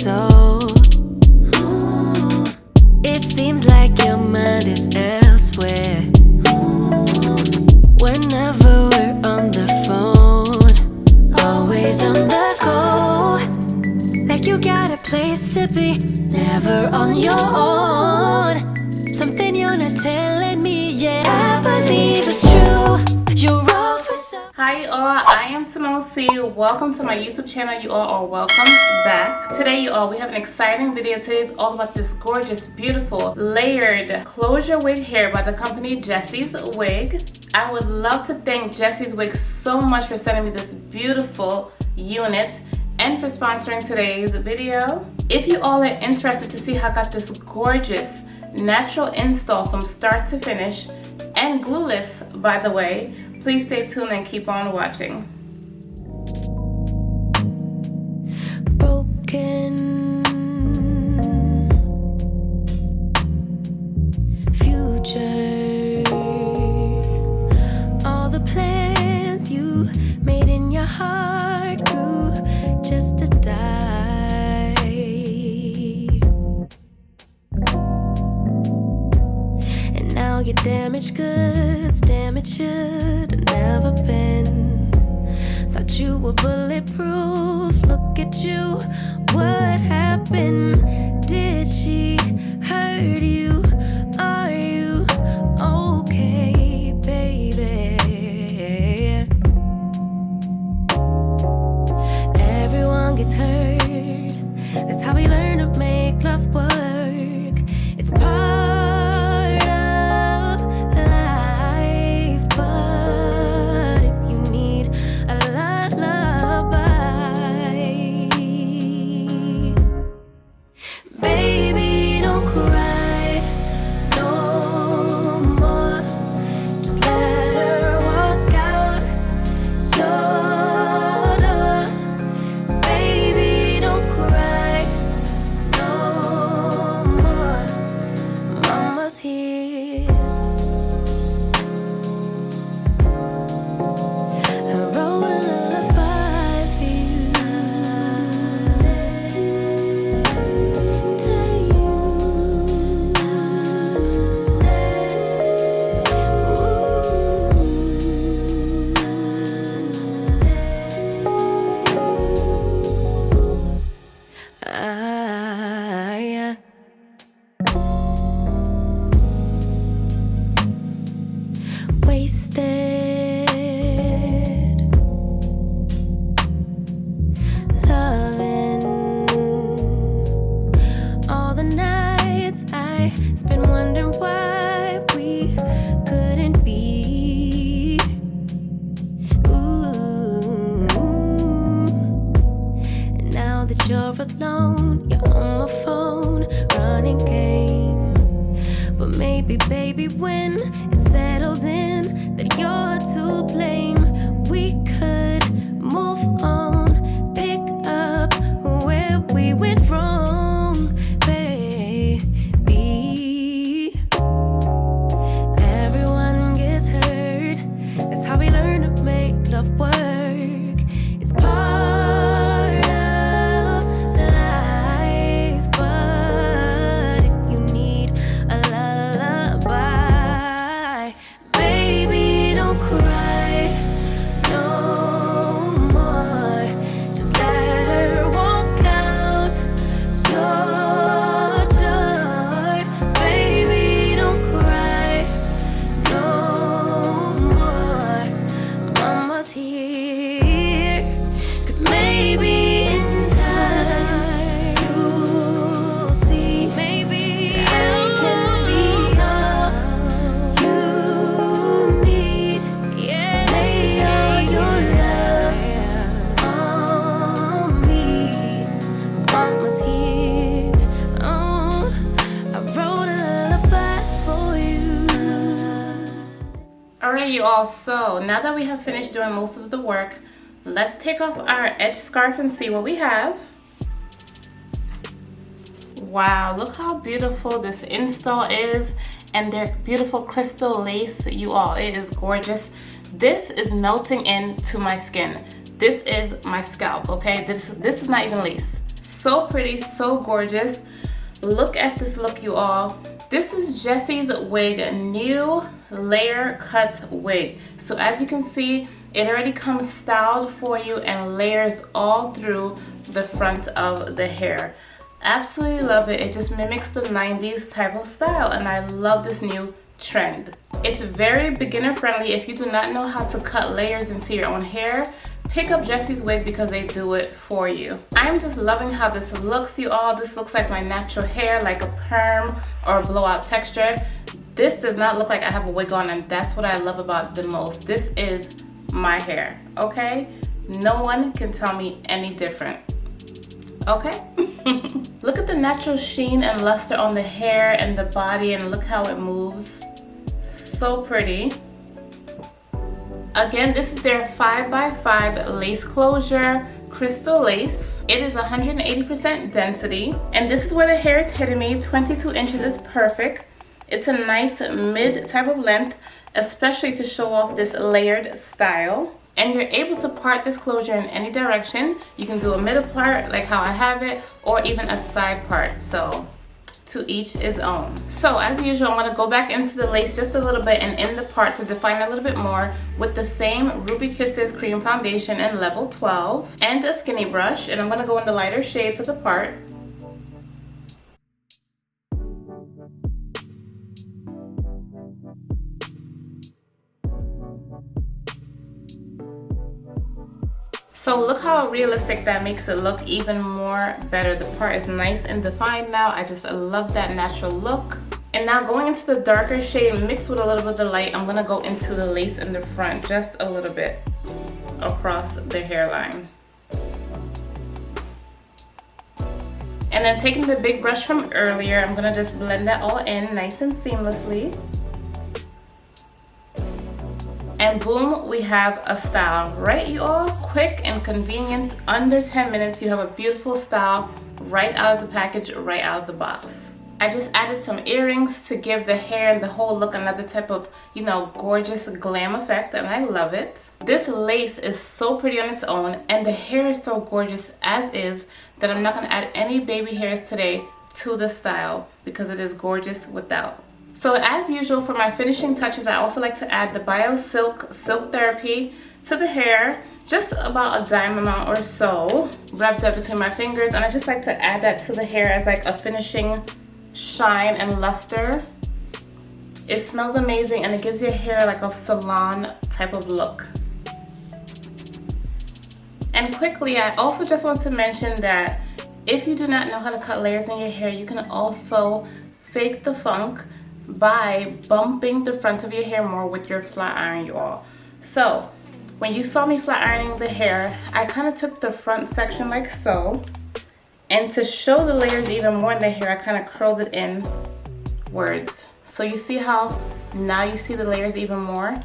so. It seems like your mind is elsewhere. Whenever we're on the phone, always on the go. Like you got a place to be, never on your own. Something you're not telling me yet. I believe it's true. You're all for some. Hi you all, I am Simone C. Welcome to my YouTube channel. You all are welcome back. Today you all, we have an exciting video. Today is all about this gorgeous, beautiful, layered closure wig hair by the company Jessie's Wig. I would love to thank Jessie's Wig so much for sending me this beautiful unit and for sponsoring today's video. If you all are interested to see how I got this gorgeous natural install from start to finish and glueless, by the way, please stay tuned and keep on watching. Broken future, all the plans you made in your heart grew just to die. And now you're damaged goods, damaged should have never been. Thought you were bulletproof, look at you, what happened? Did she hurt you? Are you okay, baby? Everyone gets hurt, that's how we learn to make love work. It's part of life, but if you need a lullaby, baby, don't cry no more. Just let her walk out your door. Baby, don't cry no more. Mama's here. I wrote a lullaby for you. Yeah. Wasted, loving all the nights I spent wondering why we couldn't be. Ooh. And now that you're alone, you're on my phone, running game. But maybe, baby, when it settles in that you're to blame, we could move on, pick up where we went wrong, baby. Everyone gets hurt, that's how we learn to make love work. It's part of life, but if you need a lullaby, baby, don't cry no more. Just let her walk out your door. Baby, don't cry no more. Mama's here. 'Cause maybe in time you'll see, maybe I can be all you need. Yeah, lay all your love on me. Mama's here. Oh, I wrote a lullaby for you. Alright you all, so now that we have finished doing most of the work, let's take off our edge scarf and see what we have. Wow, look how beautiful this install is, and their beautiful crystal lace, you all. It is gorgeous. This is melting into my skin. This is my scalp, okay? This is not even lace. So pretty, so gorgeous. Look at this look, you all. This is Jessie's wig, new layer cut wig. So as you can see, it already comes styled for you and layers all through the front of the hair. Absolutely love it. It just mimics the 90s type of style, and I love this new trend. It's very beginner friendly. If you do not know how to cut layers into your own hair, pick up Jessie's wig because they do it for you. I'm just loving how this looks, you all. This looks like my natural hair, like a perm or a blowout texture. This does not look like I have a wig on, and that's what I love about the most. This is my hair, okay? No one can tell me any different, okay? Look at the natural sheen and luster on the hair and the body, and look how it moves. So pretty. Again, this is their 5x5 lace closure crystal lace. It is 180% density, and this is where the hair is hitting me. 22 inches is perfect. It's a nice mid type of length, especially to show off this layered style. And you're able to part this closure in any direction. You can do a middle part like how I have it, or even a side part. So to each his own. So as usual, I'm going to go back into the lace just a little bit and in the part to define a little bit more with the same Ruby Kisses cream foundation in level 12 and a skinny brush, and I'm going to go in the lighter shade for the part. So look how realistic that makes it look even more better. The part is nice and defined now. I just love that natural look. And now going into the darker shade mixed with a little bit of the light, I'm gonna go into the lace in the front just a little bit across the hairline. And then taking the big brush from earlier, I'm gonna just blend that all in nice and seamlessly. And boom, we have a style, right you all? Quick and convenient, under 10 minutes, you have a beautiful style right out of the package, right out of the box. I just added some earrings to give the hair and the whole look another type of, you know, gorgeous glam effect, and I love it. This lace is so pretty on its own, and the hair is so gorgeous as is that I'm not gonna add any baby hairs today to the style because it is gorgeous without. So as usual, for my finishing touches, I also like to add the Biosilk Silk Therapy to the hair, just about a dime amount or so, rubbed up between my fingers, and I just like to add that to the hair as like a finishing shine and luster. It smells amazing, and it gives your hair like a salon type of look. And quickly, I also just want to mention that if you do not know how to cut layers in your hair, you can also fake the funk by bumping the front of your hair more with your flat iron, you all. So when you saw me flat ironing the hair, I kind of took the front section like so, and to show the layers even more in the hair, I kind of curled it inwards. So you see how now you see the layers even more?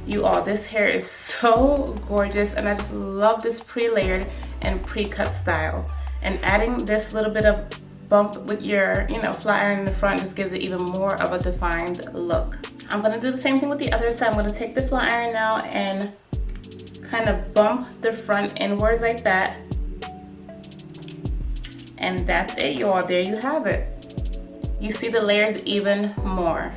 You all, this hair is so gorgeous, and I just love this pre-layered and pre-cut style. And adding this little bit of bump with your, you know, flat iron in the front just gives it even more of a defined look. I'm gonna do the same thing with the other side. I'm gonna take the flat iron now and kind of bump the front inwards like that. And that's it, y'all. There you have it. You see the layers even more.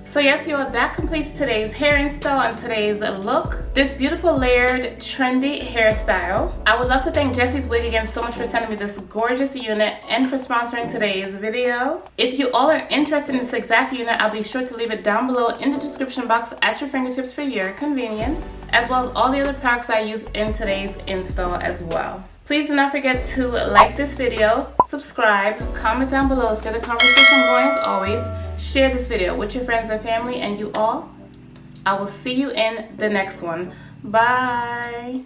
So yes, y'all, that completes today's hair install and today's look. This beautiful layered, trendy hairstyle. I would love to thank Jessie's Wig again so much for sending me this gorgeous unit and for sponsoring today's video. If you all are interested in this exact unit, I'll be sure to leave it down below in the description box at your fingertips for your convenience, as well as all the other products I use in today's install as well. Please do not forget to like this video, subscribe, comment down below. Let's get a conversation going as always. Share this video with your friends and family, and you all, I will see you in the next one. Bye.